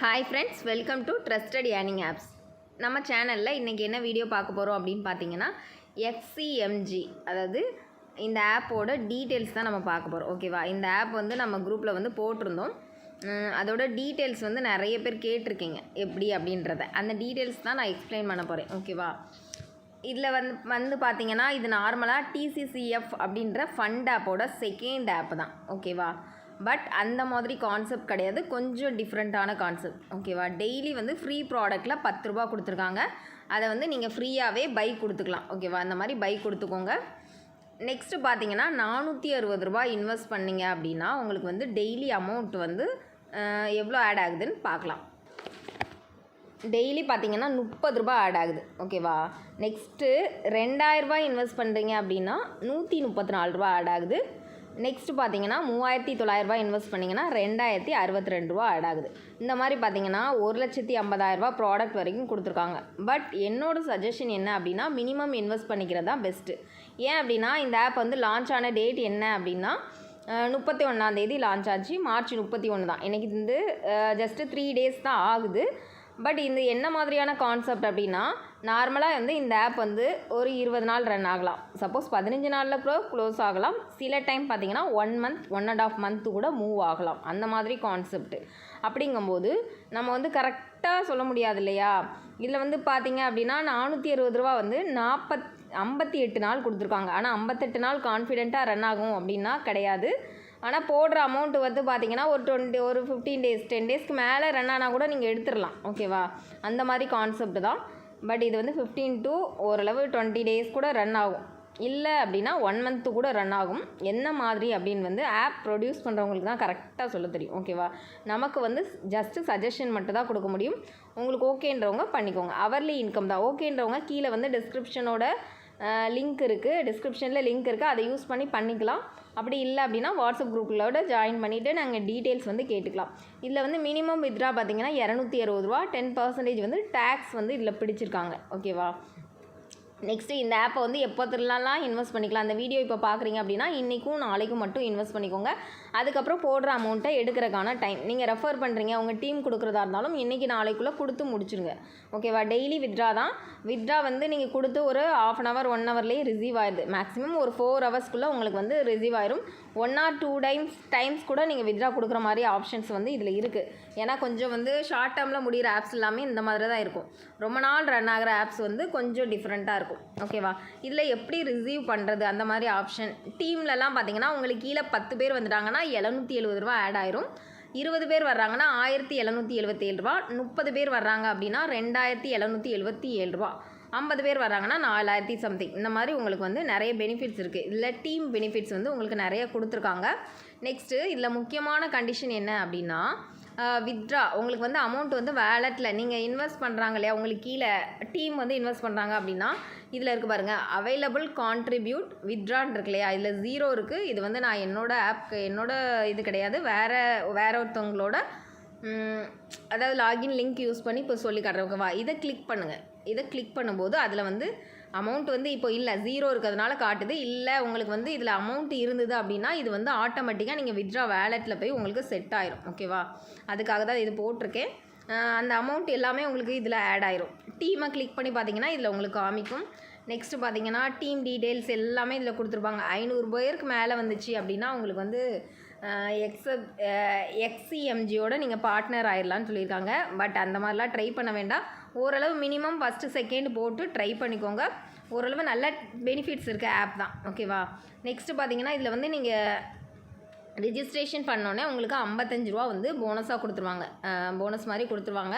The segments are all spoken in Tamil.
Hi friends, welcome to trusted earning apps. நம்ம சேனலில் இன்றைக்கி என்ன வீடியோ பார்க்க போகிறோம் அப்படின்னு பார்த்தீங்கன்னா, எக்ஸ்சிஎம்ஜி அதாவது இந்த ஆப்போட டீட்டெயில்ஸ் தான் நம்ம பார்க்க போகிறோம். ஓகேவா? இந்த ஆப் வந்து நம்ம குரூப்பில் வந்து போட்டிருந்தோம். அதோட டீட்டெயில்ஸ் வந்து நிறைய பேர் கேட்டிருக்கீங்க எப்படி அப்படின்றத. அந்த டீட்டெயில்ஸ் தான் நான் எக்ஸ்பிளைன் பண்ண போகிறேன். ஓகேவா? இதில் வந்து பார்த்தீங்கன்னா, இது நார்மலாக டிசிசிஎஃப் அப்படின்ற ஃபண்ட் ஆப்போட செகண்ட் ஆப் தான். ஓகேவா? பட் அந்த மாதிரி கான்செப்ட் கிடையாது, கொஞ்சம் டிஃப்ரெண்ட்டான கான்செப்ட். ஓகேவா? டெய்லி வந்து ஃப்ரீ ப்ராடக்ட்டில் 10 ரூபா கொடுத்துருக்காங்க. அதை வந்து நீங்கள் ஃப்ரீயாகவே பைக் கொடுத்துக்கலாம். ஓகேவா? அந்த மாதிரி பைக் கொடுத்துக்கோங்க. நெக்ஸ்ட்டு பார்த்தீங்கன்னா 460 ரூபா இன்வெஸ்ட் பண்ணிங்க அப்படின்னா உங்களுக்கு வந்து டெய்லி அமௌண்ட் வந்து எவ்வளோ ஆட் ஆகுதுன்னு பார்க்கலாம். டெய்லி பார்த்தீங்கன்னா 30 ரூபா ஆட் ஆகுது. ஓகேவா? நெக்ஸ்ட்டு 2000 ரூபாய் இன்வெஸ்ட் பண்ணுறீங்க அப்படின்னா 134 ரூபா ஆட் ஆகுது. நெக்ஸ்ட்டு பார்த்தீங்கன்னா 3900 ரூபாய் இன்வெஸ்ட் பண்ணிங்கன்னா 2062 ரூபா ஆட் ஆகுது. இந்த மாதிரி பார்த்தீங்கன்னா 1,50,000 ரூபா ப்ராடக்ட் வரைக்கும் கொடுத்துருக்காங்க. பட் என்னோடய சஜஷன் என்ன அப்படின்னா, மினிமம் இன்வெஸ்ட் பண்ணிக்கிறது தான் பெஸ்ட்டு. ஏன் அப்படின்னா, இந்த ஆப் வந்து லான்ச் ஆன டேட் என்ன அப்படின்னா 31 லான்ச் ஆச்சு. மார்ச் 31 தான். இன்றைக்கி வந்து ஜஸ்ட்டு 3 டேஸ் தான் ஆகுது. பட் இந்த என்ன மாதிரியான கான்செப்ட் அப்படின்னா, நார்மலாக வந்து இந்த ஆப் வந்து ஒரு 20 நாள் ரன் ஆகலாம். சப்போஸ் 15 நாளில் கூட க்ளோஸ் ஆகலாம். சில டைம் பார்த்திங்கன்னா 1 மந்த் 1.5 மந்த்து கூட மூவ் ஆகலாம். அந்த மாதிரி கான்செப்ட். அப்படிங்கும்போது நம்ம வந்து கரெக்டாக சொல்ல முடியாது இல்லையா? இதில் வந்து பார்த்திங்க அப்படின்னா 460 ரூபா வந்து 58 நாள் கொடுத்துருக்காங்க. ஆனால் 58 நாள் கான்ஃபிடெண்ட்டாக ரன் ஆகும் அப்படின்னா கிடையாது. ஆனால் போடுற அமௌண்ட்டு வந்து பார்த்திங்கன்னா ஒரு 15 டேஸ் 10 டேஸ்க்கு மேலே ரன் ஆனால் கூட நீங்கள் எடுத்துடலாம். ஓகேவா? அந்த மாதிரி கான்செப்ட் தான். பட் இது வந்து 15 to ஓரளவு 20 டேஸ் கூட ரன் ஆகும். இல்லை அப்படின்னா 1 மந்த்து கூட ரன் ஆகும். என்ன மாதிரி அப்படின்னு வந்து ஆப் ப்ரொடியூஸ் பண்ணுறவங்களுக்கு தான் கரெக்டாக சொல்ல தெரியும். ஓகேவா? நமக்கு வந்து ஜஸ்ட்டு சஜஷன் மட்டும் தான் கொடுக்க முடியும். உங்களுக்கு ஓகேன்றவங்க பண்ணிக்கோங்க. அவர்லி இன்கம் தான். ஓகேன்றவங்க கீழே வந்து டிஸ்கிரிப்ஷனில் லிங்க் இருக்குது. அதை யூஸ் பண்ணிக்கலாம். அப்படி இல்லை அப்படின்னா வாட்ஸ்அப் குரூப்பிலோட ஜாயின் பண்ணிவிட்டு நாங்கள் டீட்டெயில்ஸ் வந்து கேட்டுக்கலாம். இதில் வந்து மினிமம் வித்ரா பார்த்திங்கன்னா 260 ரூபா. 10% வந்து டேக்ஸ் வந்து இதில் பிடிச்சிருக்காங்க. ஓகேவா? நெக்ஸ்ட்டு இந்த ஆப்பை வந்து எப்போலாம் இன்வெஸ்ட் பண்ணிக்கலாம். அந்த வீடியோ இப்போ பார்க்குறீங்க அப்படின்னா இன்றைக்கும் நாளைக்கும் மட்டும் இன்வெஸ்ட் பண்ணிக்கோங்க. அதுக்கப்புறம் போடுற அமௌண்ட்டை எடுக்கிறதுக்கான டைம் நீங்கள் ரெஃபர் பண்ணுறீங்க, உங்கள் டீம் கொடுக்குறதா இருந்தாலும் இன்றைக்கி நாளைக்குள்ளே கொடுத்து முடிச்சுருங்க. ஓகேவா? டெய்லி வித்ரா தான். வித்ரா வந்து நீங்கள் கொடுத்து ஒரு 1/2 hour 1 hourலேயே ரிசீவ் ஆயிடுது. மேக்ஸிமம் ஒரு 4 ஹவர்ஸ்க்குள்ளே உங்களுக்கு வந்து ரிசீவ் ஆயிரும். 1 or 2 டைம்ஸ் கூட நீங்கள் வித்ரா கொடுக்குற மாதிரி ஆப்ஷன்ஸ் வந்து இதில் இருக்குது. ஏன்னா கொஞ்சம் வந்து ஷார்ட் டேர்மில் முடிகிற ஆப்ஸ் எல்லாமே இந்த மாதிரி தான் இருக்கும். ரொம்ப நாள் ரன் ஆகிற ஆப்ஸ் வந்து கொஞ்சம் டிஃப்ரெண்ட்டாக இருக்கும். ஓகேவா? இதில் எப்படி ரிசீவ் பண்ணுறது அந்த மாதிரி ஆப்ஷன். டீம்லலாம் பார்த்தீங்கன்னா உங்களுக்கு கீழே 10 பேர் வந்துட்டாங்கன்னா 770 ரூபா ஆட் ஆயிரும். 20 பேர் வர்றாங்கன்னா 1777 ரூபா. 30 பேர் வர்றாங்க அப்படின்னா 2777 ரூபா. 50 பேர் வராங்கன்னா 4000 சம்திங். இந்த மாதிரி உங்களுக்கு வந்து நிறைய பெனிஃபிட்ஸ் இருக்குது. இதில் டீம் பெனிஃபிட்ஸ் வந்து உங்களுக்கு நிறைய கொடுத்துருக்காங்க. நெக்ஸ்ட்டு இதில் முக்கியமான கண்டிஷன் என்ன அப்படின்னா, வித்ட்ரா உங்களுக்கு வந்து அமௌண்ட் வந்து வேலெட்டில் நீங்கள் இன்வெஸ்ட் பண்ணுறாங்க இல்லையா, உங்களுக்கு கீழே டீம் வந்து இன்வெஸ்ட் பண்ணுறாங்க அப்படின்னா இதில் இருக்குது பாருங்கள், அவைலபிள் கான்ட்ரிபியூட் வித்ட்ரான் இருக்கு இல்லையா, இதில் 0 இருக்குது. இது வந்து நான் என்னோட இது கிடையாது, வேற ஒருத்தவங்களோட அதாவது லாகின் லிங்க் யூஸ் பண்ணி இப்போ சொல்லி காட்டுறேன். ஓகேவா? இதை கிளிக் பண்ணுங்கள். இதை கிளிக் பண்ணும்போது அதில் வந்து அமௌண்ட் வந்து இப்போ இல்லை 0 இருக்கிறதுனால காட்டுது. இல்லை உங்களுக்கு வந்து இதில் அமௌண்ட் இருந்தது அப்படின்னா இது வந்து ஆட்டோமேட்டிக்காக நீங்கள் வித்ட்ரா வேலெட்டில் போய் உங்களுக்கு செட் ஆயிரும். ஓகேவா? அதுக்காக தான் இது போட்டிருக்கேன். அந்த அமௌண்ட் எல்லாமே உங்களுக்கு இதில் ஆட் ஆயிரும். டீமை கிளிக் பண்ணி பார்த்தீங்கன்னா இதில் உங்களுக்கு காமிக்கும். நெக்ஸ்ட்டு பார்த்தீங்கன்னா டீம் டீட்டெயில்ஸ் எல்லாமே இதில் கொடுத்துருப்பாங்க. 500 பேருக்கு மேலே வந்துச்சு அப்படின்னா உங்களுக்கு வந்து எக்ஸ்சிஎம்ஜியோட நீங்கள் பார்ட்னர் ஆயிடலான்னு சொல்லியிருக்காங்க. பட் அந்த மாதிரிலாம் ட்ரை பண்ண வேண்டாம். ஓரளவு மினிமம் ஃபஸ்ட்டு செகண்ட் போட்டு ட்ரை பண்ணிக்கோங்க. ஓரளவு நல்ல பெனிஃபிட்ஸ் இருக்க ஆப் தான். ஓகேவா? நெக்ஸ்ட்டு பார்த்தீங்கன்னா இதில் வந்து நீங்கள் ரிஜிஸ்ட்ரேஷன் பண்ணோன்னே உங்களுக்கு 55 ரூபா வந்து போனஸாக கொடுத்துருவாங்க. போனஸ் மாதிரி கொடுத்துருவாங்க.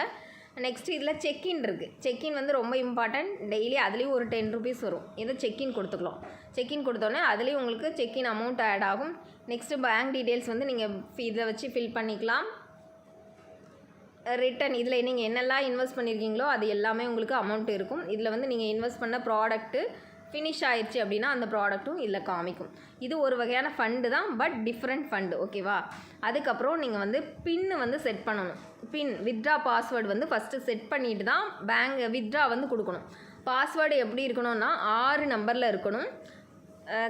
நெக்ஸ்ட்டு இதில் செக்இன் இருக்குது. செக்இன் வந்து ரொம்ப இம்பார்ட்டன்ட். டெய்லி அதுலேயும் ஒரு 10 rupees வரும். இதை செக்இன் கொடுத்துக்கலாம். செக்இன் கொடுத்தோன்னே அதுலேயும் உங்களுக்கு செக்இன் அமௌண்ட் ஆட் ஆகும். நெக்ஸ்ட்டு பேங்க் டீட்டெயில்ஸ் வந்து நீங்கள் இதை வச்சு ஃபில் பண்ணிக்கலாம். ரிட்டன் இதில் நீங்கள் என்னெல்லாம் இன்வெஸ்ட் பண்ணியிருக்கீங்களோ அது எல்லாமே உங்களுக்கு அமௌண்ட் இருக்கும். இதில் வந்து நீங்கள் இன்வெஸ்ட் பண்ண ப்ராடக்ட்டு ஃபினிஷ் ஆயிடுச்சு அப்படின்னா அந்த ப்ராடக்ட்டும் இதில் காமிக்கும். இது ஒரு வகையான ஃபண்டு தான், பட் டிஃப்ரெண்ட் ஃபண்டு. ஓகேவா? அதுக்கப்புறம் நீங்கள் வந்து பின்னு வந்து செட் பண்ணணும். வித்ட்ரா பாஸ்வேர்டு வந்து ஃபஸ்ட்டு செட் பண்ணிட்டு தான் வித்ட்ரா வந்து கொடுக்கணும். பாஸ்வேர்டு எப்படி இருக்கணும்னா 6 நம்பரில் இருக்கணும்.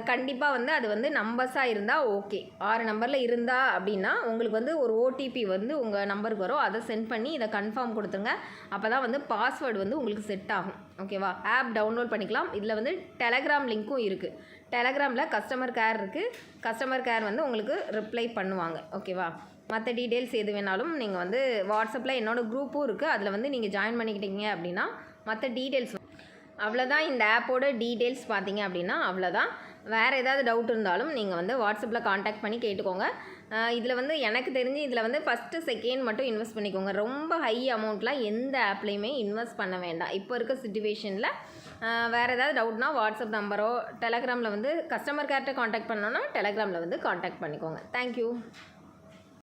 கண்டிப்பாக வந்து அது வந்து நம்பர்ஸாக இருந்தால் ஓகே. 6 நம்பரில் இருந்தா அப்படின்னா உங்களுக்கு வந்து ஒரு ஓடிபி வந்து உங்கள் நம்பருக்கு வரும். அதை சென்ட் பண்ணி இதை கன்ஃபார்ம் கொடுத்துருங்க. அப்போ தான் வந்து பாஸ்வேர்டு வந்து உங்களுக்கு செட் ஆகும். ஓகேவா? ஆப் டவுன்லோட் பண்ணிக்கலாம். இதில் வந்து டெலகிராம் லிங்க்கும் இருக்குது. டெலகிராமில் கஸ்டமர் கேர் இருக்குது. கஸ்டமர் கேர் வந்து உங்களுக்கு ரிப்ளை பண்ணுவாங்க. ஓகேவா? மற்ற டீட்டெயில்ஸ் எது வேணாலும் நீங்கள் வந்து வாட்ஸ்அப்பில் என்னோடய குரூப்பும் இருக்குது. அதில் வந்து நீங்கள் ஜாயின் பண்ணிக்கிட்டீங்க அப்படின்னா மற்ற டீட்டெயில்ஸ் அவ்வளோதான். இந்த ஆப்போட டீட்டெயில்ஸ் பார்த்தீங்க அப்படின்னா அவ்வளோதான். வேறு ஏதாவது டவுட் இருந்தாலும் நீங்கள் வந்து வாட்ஸ்அப்பில் காண்டாக்ட் பண்ணி கேட்டுக்கோங்க. இதில் வந்து எனக்கு தெரிஞ்சு இதில் வந்து ஃபஸ்ட்டு செகண்ட் மட்டும் இன்வெஸ்ட் பண்ணிக்கோங்க. ரொம்ப ஹை அமௌண்ட்லாம் எந்த ஆப்லேயுமே இன்வெஸ்ட் பண்ண வேண்டாம். இப்போ இருக்க சிச்சுவேஷனில் வேறு ஏதாவது டவுட்னா வாட்ஸ்அப் நம்பரோ டெலகிராமில் வந்து கஸ்டமர் கேர்கிட்ட காண்டாக்ட் பண்ணோன்னா டெலகிராமில் வந்து காண்டாக்ட் பண்ணிக்கோங்க. தேங்க்யூ.